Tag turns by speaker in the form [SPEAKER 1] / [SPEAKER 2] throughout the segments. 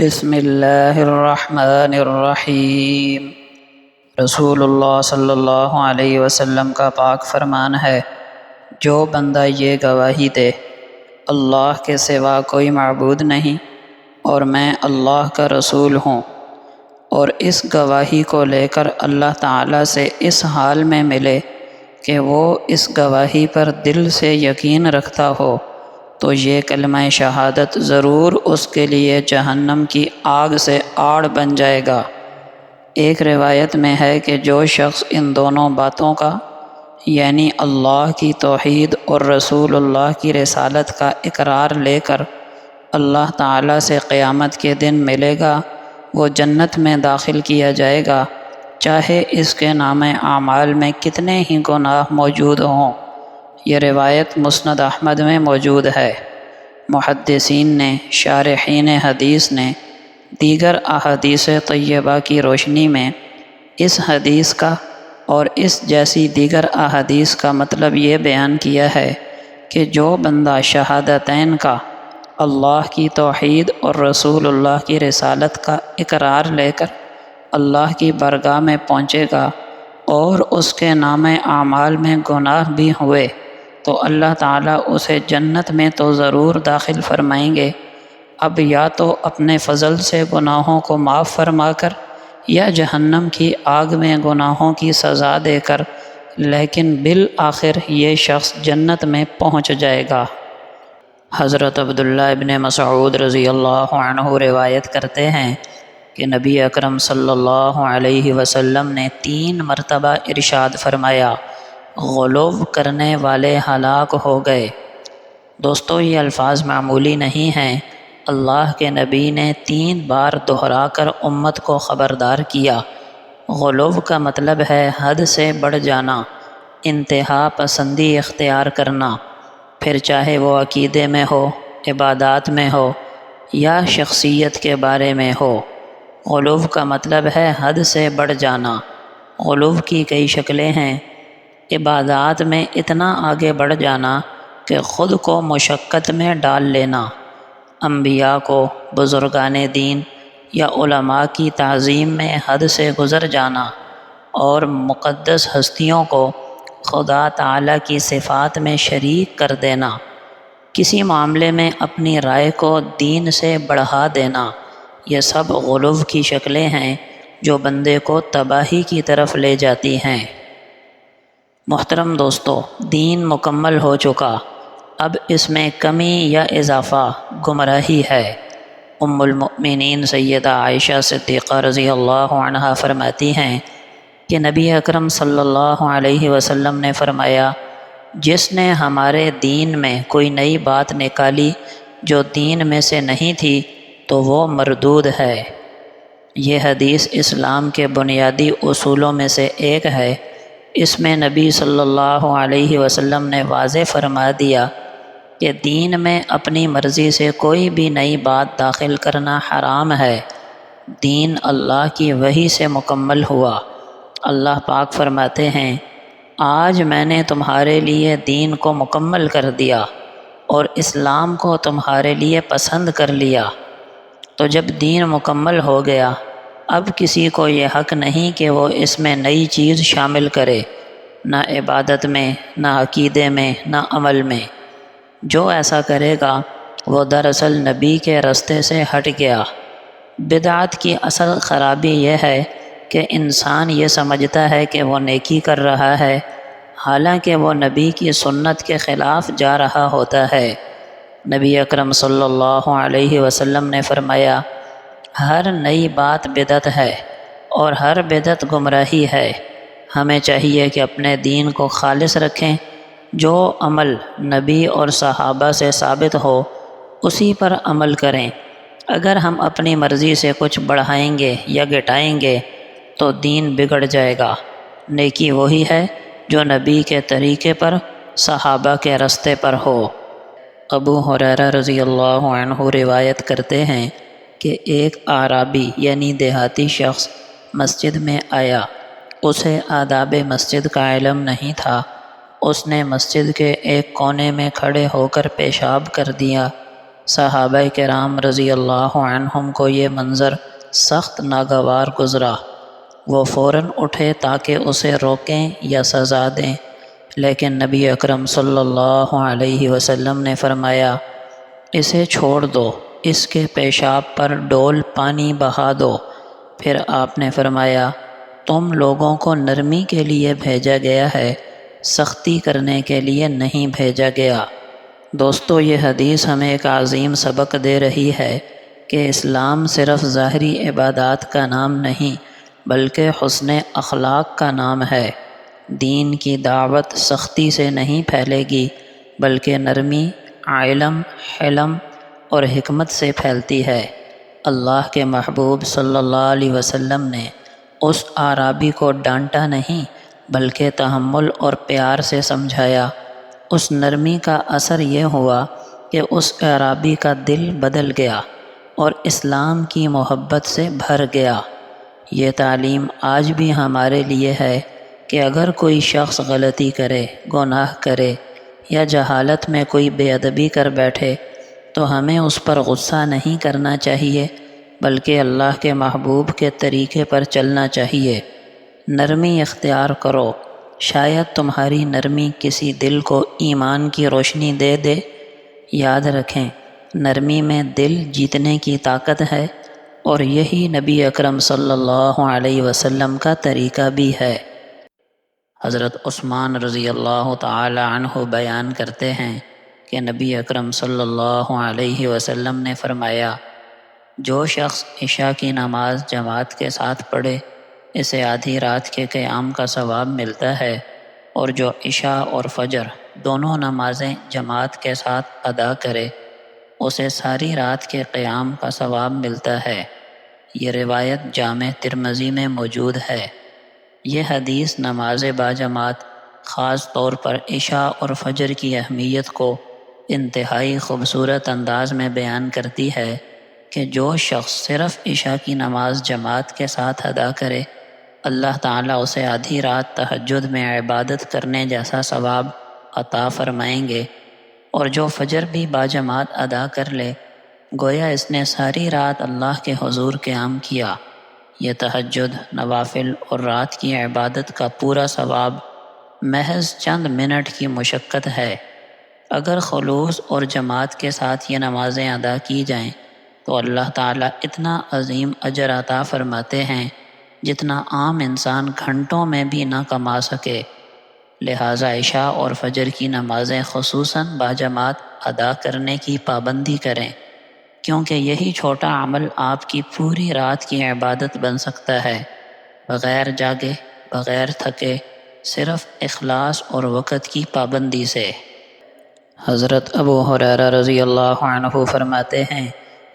[SPEAKER 1] بسم اللہ الرحمن الرحیم۔ رسول اللہ صلی اللہ علیہ وسلم کا پاک فرمان ہے، جو بندہ یہ گواہی دے اللہ کے سوا کوئی معبود نہیں اور میں اللہ کا رسول ہوں، اور اس گواہی کو لے کر اللہ تعالیٰ سے اس حال میں ملے کہ وہ اس گواہی پر دل سے یقین رکھتا ہو، تو یہ کلمہ شہادت ضرور اس کے لیے جہنم کی آگ سے آڑ بن جائے گا۔ ایک روایت میں ہے کہ جو شخص ان دونوں باتوں کا یعنی اللہ کی توحید اور رسول اللہ کی رسالت کا اقرار لے کر اللہ تعالیٰ سے قیامت کے دن ملے گا، وہ جنت میں داخل کیا جائے گا، چاہے اس کے نامہ اعمال میں کتنے ہی گناہ موجود ہوں۔ یہ روایت مسند احمد میں موجود ہے۔ محدثین نے، شارحین حدیث نے دیگر احادیث طیبہ کی روشنی میں اس حدیث کا اور اس جیسی دیگر احادیث کا مطلب یہ بیان کیا ہے کہ جو بندہ شہادتین کا، اللہ کی توحید اور رسول اللہ کی رسالت کا اقرار لے کر اللہ کی بارگاہ میں پہنچے گا اور اس کے نامہ اعمال میں گناہ بھی ہوئے، تو اللہ تعالیٰ اسے جنت میں تو ضرور داخل فرمائیں گے، اب یا تو اپنے فضل سے گناہوں کو معاف فرما کر یا جہنم کی آگ میں گناہوں کی سزا دے کر، لیکن بالآخر یہ شخص جنت میں پہنچ جائے گا۔ حضرت عبداللہ ابن مسعود رضی اللہ عنہ روایت کرتے ہیں کہ نبی اکرم صلی اللہ علیہ وسلم نے 3 مرتبہ ارشاد فرمایا، غلو کرنے والے ہلاک ہو گئے۔ دوستو، یہ الفاظ معمولی نہیں ہیں، اللہ کے نبی نے 3 بار دہرا کر امت کو خبردار کیا۔ غلو کا مطلب ہے حد سے بڑھ جانا، انتہا پسندی اختیار کرنا، پھر چاہے وہ عقیدے میں ہو، عبادات میں ہو یا شخصیت کے بارے میں ہو۔ غلو کا مطلب ہے حد سے بڑھ جانا۔ غلو کی کئی شکلیں ہیں۔ عبادات میں اتنا آگے بڑھ جانا کہ خود کو مشقت میں ڈال لینا، انبیاء کو، بزرگان دین یا علماء کی تعظیم میں حد سے گزر جانا، اور مقدس ہستیوں کو خدا تعالیٰ کی صفات میں شریک کر دینا، کسی معاملے میں اپنی رائے کو دین سے بڑھا دینا، یہ سب غلو کی شکلیں ہیں جو بندے کو تباہی کی طرف لے جاتی ہیں۔ محترم دوستو، دین مکمل ہو چکا، اب اس میں کمی یا اضافہ گمراہی ہے۔ ام المؤمنین سیدہ عائشہ صدیقہ رضی اللہ عنہا فرماتی ہیں کہ نبی اکرم صلی اللہ علیہ وسلم نے فرمایا، جس نے ہمارے دین میں کوئی نئی بات نکالی جو دین میں سے نہیں تھی تو وہ مردود ہے۔ یہ حدیث اسلام کے بنیادی اصولوں میں سے ایک ہے۔ اس میں نبی صلی اللہ علیہ وسلم نے واضح فرما دیا کہ دین میں اپنی مرضی سے کوئی بھی نئی بات داخل کرنا حرام ہے۔ دین اللہ کی وحی سے مکمل ہوا۔ اللہ پاک فرماتے ہیں، آج میں نے تمہارے لیے دین کو مکمل کر دیا اور اسلام کو تمہارے لیے پسند کر لیا۔ تو جب دین مکمل ہو گیا، اب کسی کو یہ حق نہیں کہ وہ اس میں نئی چیز شامل کرے، نہ عبادت میں، نہ عقیدے میں، نہ عمل میں۔ جو ایسا کرے گا وہ دراصل نبی کے رستے سے ہٹ گیا۔ بدعت کی اصل خرابی یہ ہے کہ انسان یہ سمجھتا ہے کہ وہ نیکی کر رہا ہے، حالانکہ وہ نبی کی سنت کے خلاف جا رہا ہوتا ہے۔ نبی اکرم صلی اللہ علیہ وسلم نے فرمایا، ہر نئی بات بدعت ہے اور ہر بدعت گمراہی ہے۔ ہمیں چاہیے کہ اپنے دین کو خالص رکھیں، جو عمل نبی اور صحابہ سے ثابت ہو اسی پر عمل کریں۔ اگر ہم اپنی مرضی سے کچھ بڑھائیں گے یا گھٹائیں گے تو دین بگڑ جائے گا۔ نیکی وہی ہے جو نبی کے طریقے پر، صحابہ کے رستے پر ہو۔ ابو ہریرہ رضی اللہ عنہ روایت کرتے ہیں کہ ایک اعرابی یعنی دیہاتی شخص مسجد میں آیا۔ اسے آداب مسجد کا علم نہیں تھا۔ اس نے مسجد کے ایک کونے میں کھڑے ہو کر پیشاب کر دیا۔ صحابہ کرام رضی اللہ عنہم کو یہ منظر سخت ناگوار گزرا۔ وہ فوراً اٹھے تاکہ اسے روکیں یا سزا دیں، لیکن نبی اکرم صلی اللہ علیہ وسلم نے فرمایا، اسے چھوڑ دو، اس کے پیشاب پر ڈول پانی بہا دو۔ پھر آپ نے فرمایا، تم لوگوں کو نرمی کے لیے بھیجا گیا ہے، سختی کرنے کے لیے نہیں بھیجا گیا۔ دوستو، یہ حدیث ہمیں ایک عظیم سبق دے رہی ہے کہ اسلام صرف ظاہری عبادات کا نام نہیں بلکہ حسن اخلاق کا نام ہے۔ دین کی دعوت سختی سے نہیں پھیلے گی بلکہ نرمی، علم، حلم اور حکمت سے پھیلتی ہے۔ اللہ کے محبوب صلی اللہ علیہ وسلم نے اس اعرابی کو ڈانٹا نہیں بلکہ تحمل اور پیار سے سمجھایا۔ اس نرمی کا اثر یہ ہوا کہ اس اعرابی کا دل بدل گیا اور اسلام کی محبت سے بھر گیا۔ یہ تعلیم آج بھی ہمارے لیے ہے کہ اگر کوئی شخص غلطی کرے، گناہ کرے یا جہالت میں کوئی بے ادبی کر بیٹھے تو ہمیں اس پر غصہ نہیں کرنا چاہیے بلکہ اللہ کے محبوب کے طریقے پر چلنا چاہیے۔ نرمی اختیار کرو، شاید تمہاری نرمی کسی دل کو ایمان کی روشنی دے دے۔ یاد رکھیں، نرمی میں دل جیتنے کی طاقت ہے اور یہی نبی اکرم صلی اللہ علیہ وسلم کا طریقہ بھی ہے۔ حضرت عثمان رضی اللہ تعالی عنہ بیان کرتے ہیں کہ نبی اکرم صلی اللہ علیہ وسلم نے فرمایا، جو شخص عشاء کی نماز جماعت کے ساتھ پڑھے اسے آدھی رات کے قیام کا ثواب ملتا ہے، اور جو عشاء اور فجر دونوں نمازیں جماعت کے ساتھ ادا کرے اسے ساری رات کے قیام کا ثواب ملتا ہے۔ یہ روایت جامع ترمذی میں موجود ہے۔ یہ حدیث نماز باجماعت، خاص طور پر عشاء اور فجر کی اہمیت کو انتہائی خوبصورت انداز میں بیان کرتی ہے کہ جو شخص صرف عشاء کی نماز جماعت کے ساتھ ادا کرے، اللہ تعالیٰ اسے آدھی رات تہجد میں عبادت کرنے جیسا ثواب عطا فرمائیں گے، اور جو فجر بھی باجماعت ادا کر لے گویا اس نے ساری رات اللہ کے حضور قیام کیا۔ یہ تہجد، نوافل اور رات کی عبادت کا پورا ثواب محض چند منٹ کی مشقت ہے۔ اگر خلوص اور جماعت کے ساتھ یہ نمازیں ادا کی جائیں تو اللہ تعالیٰ اتنا عظیم اجر عطا فرماتے ہیں جتنا عام انسان گھنٹوں میں بھی نہ کما سکے۔ لہٰذا عشاء اور فجر کی نمازیں خصوصاً باجماعت ادا کرنے کی پابندی کریں، کیونکہ یہی چھوٹا عمل آپ کی پوری رات کی عبادت بن سکتا ہے، بغیر جاگے، بغیر تھکے، صرف اخلاص اور وقت کی پابندی سے۔ حضرت ابو ہریرہ رضی اللہ عنہ فرماتے ہیں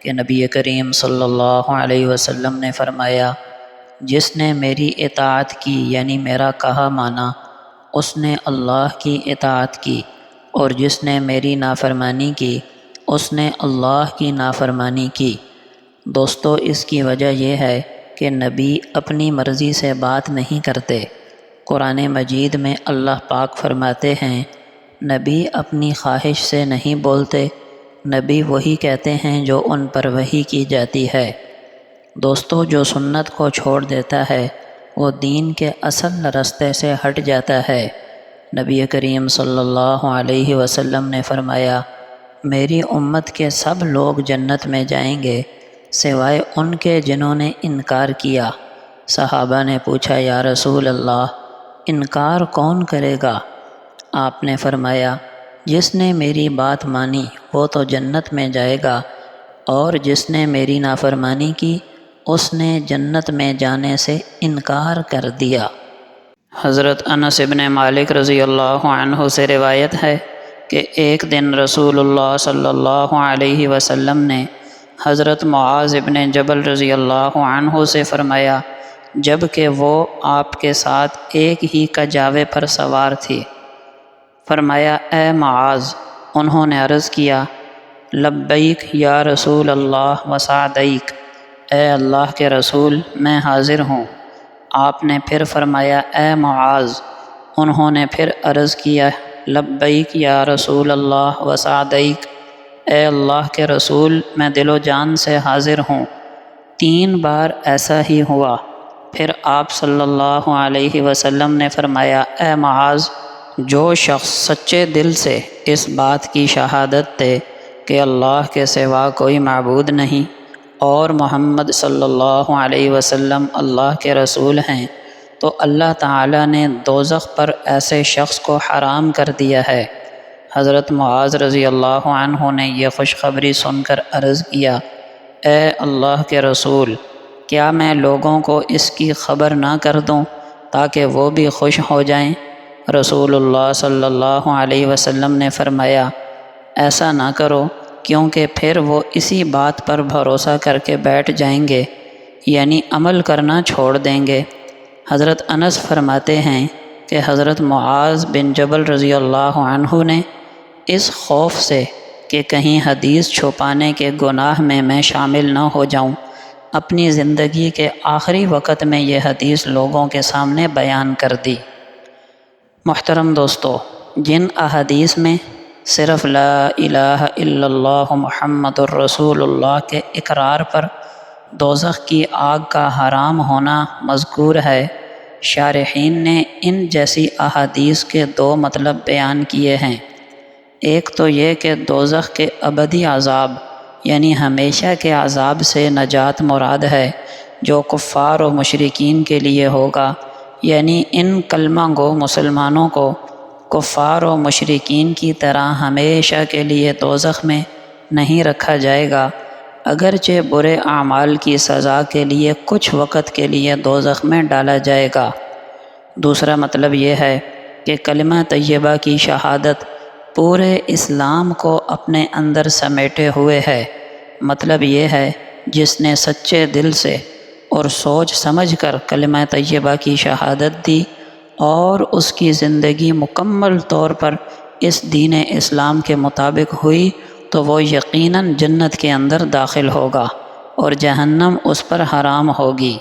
[SPEAKER 1] کہ نبی کریم صلی اللہ علیہ وسلم نے فرمایا، جس نے میری اطاعت کی یعنی میرا کہا مانا اس نے اللہ کی اطاعت کی، اور جس نے میری نافرمانی کی اس نے اللہ کی نافرمانی کی۔ دوستو، اس کی وجہ یہ ہے کہ نبی اپنی مرضی سے بات نہیں کرتے۔ قرآن مجید میں اللہ پاک فرماتے ہیں، نبی اپنی خواہش سے نہیں بولتے، نبی وہی کہتے ہیں جو ان پر وحی کی جاتی ہے۔ دوستو، جو سنت کو چھوڑ دیتا ہے وہ دین کے اصل رستے سے ہٹ جاتا ہے۔ نبی کریم صلی اللہ علیہ وسلم نے فرمایا، میری امت کے سب لوگ جنت میں جائیں گے سوائے ان کے جنہوں نے انکار کیا۔ صحابہ نے پوچھا، یا رسول اللہ، انکار کون کرے گا؟ آپ نے فرمایا، جس نے میری بات مانی وہ تو جنت میں جائے گا، اور جس نے میری نافرمانی کی اس نے جنت میں جانے سے انکار کر دیا۔ حضرت انس بن مالک رضی اللہ عنہ سے روایت ہے کہ ایک دن رسول اللہ صلی اللہ علیہ وسلم نے حضرت معاذ بن جبل رضی اللہ عنہ سے فرمایا، جب کہ وہ آپ کے ساتھ ایک ہی کجاوے پر سوار تھی۔ فرمایا، اے معاذ! انہوں نے عرض کیا، لبیک یا رسول اللہ وسعدیک، اے اللہ کے رسول، میں حاضر ہوں۔ آپ نے پھر فرمایا، اے معاذ! انہوں نے پھر عرض کیا، لبیک یا رسول اللہ وسعدیک، اے اللہ کے رسول میں دل و جان سے حاضر ہوں۔ 3 بار ایسا ہی ہوا۔ پھر آپ صلی اللہ علیہ وسلم نے فرمایا، اے معاذ، جو شخص سچے دل سے اس بات کی شہادت دے کہ اللہ کے سوا کوئی معبود نہیں اور محمد صلی اللہ علیہ وسلم اللہ کے رسول ہیں، تو اللہ تعالیٰ نے دوزخ پر ایسے شخص کو حرام کر دیا ہے۔ حضرت معاذ رضی اللہ عنہ نے یہ خوشخبری سن کر عرض کیا، اے اللہ کے رسول، کیا میں لوگوں کو اس کی خبر نہ کر دوں تاکہ وہ بھی خوش ہو جائیں؟ رسول اللہ صلی اللہ علیہ وسلم نے فرمایا، ایسا نہ کرو، کیونکہ پھر وہ اسی بات پر بھروسہ کر کے بیٹھ جائیں گے، یعنی عمل کرنا چھوڑ دیں گے۔ حضرت انس فرماتے ہیں کہ حضرت معاذ بن جبل رضی اللہ عنہ نے اس خوف سے کہ کہیں حدیث چھپانے کے گناہ میں شامل نہ ہو جاؤں، اپنی زندگی کے آخری وقت میں یہ حدیث لوگوں کے سامنے بیان کر دی۔ محترم دوستو، جن احادیث میں صرف لا الہ الا اللہ محمد الرسول اللہ کے اقرار پر دوزخ کی آگ کا حرام ہونا مذکور ہے، شارحین نے ان جیسی احادیث کے 2 مطلب بیان کیے ہیں۔ ایک تو یہ کہ دوزخ کے ابدی عذاب یعنی ہمیشہ کے عذاب سے نجات مراد ہے، جو کفار و مشرکین کے لیے ہوگا، یعنی ان کلمہ گو مسلمانوں کو کفار و مشرکین کی طرح ہمیشہ کے لیے دوزخ میں نہیں رکھا جائے گا، اگرچہ برے اعمال کی سزا کے لیے کچھ وقت کے لیے دوزخ میں ڈالا جائے گا۔ دوسرا مطلب یہ ہے کہ کلمہ طیبہ کی شہادت پورے اسلام کو اپنے اندر سمیٹے ہوئے ہے۔ مطلب یہ ہے، جس نے سچے دل سے اور سوچ سمجھ کر کلمہ طیبہ کی شہادت دی اور اس کی زندگی مکمل طور پر اس دین اسلام کے مطابق ہوئی، تو وہ یقیناً جنت کے اندر داخل ہوگا اور جہنم اس پر حرام ہوگی۔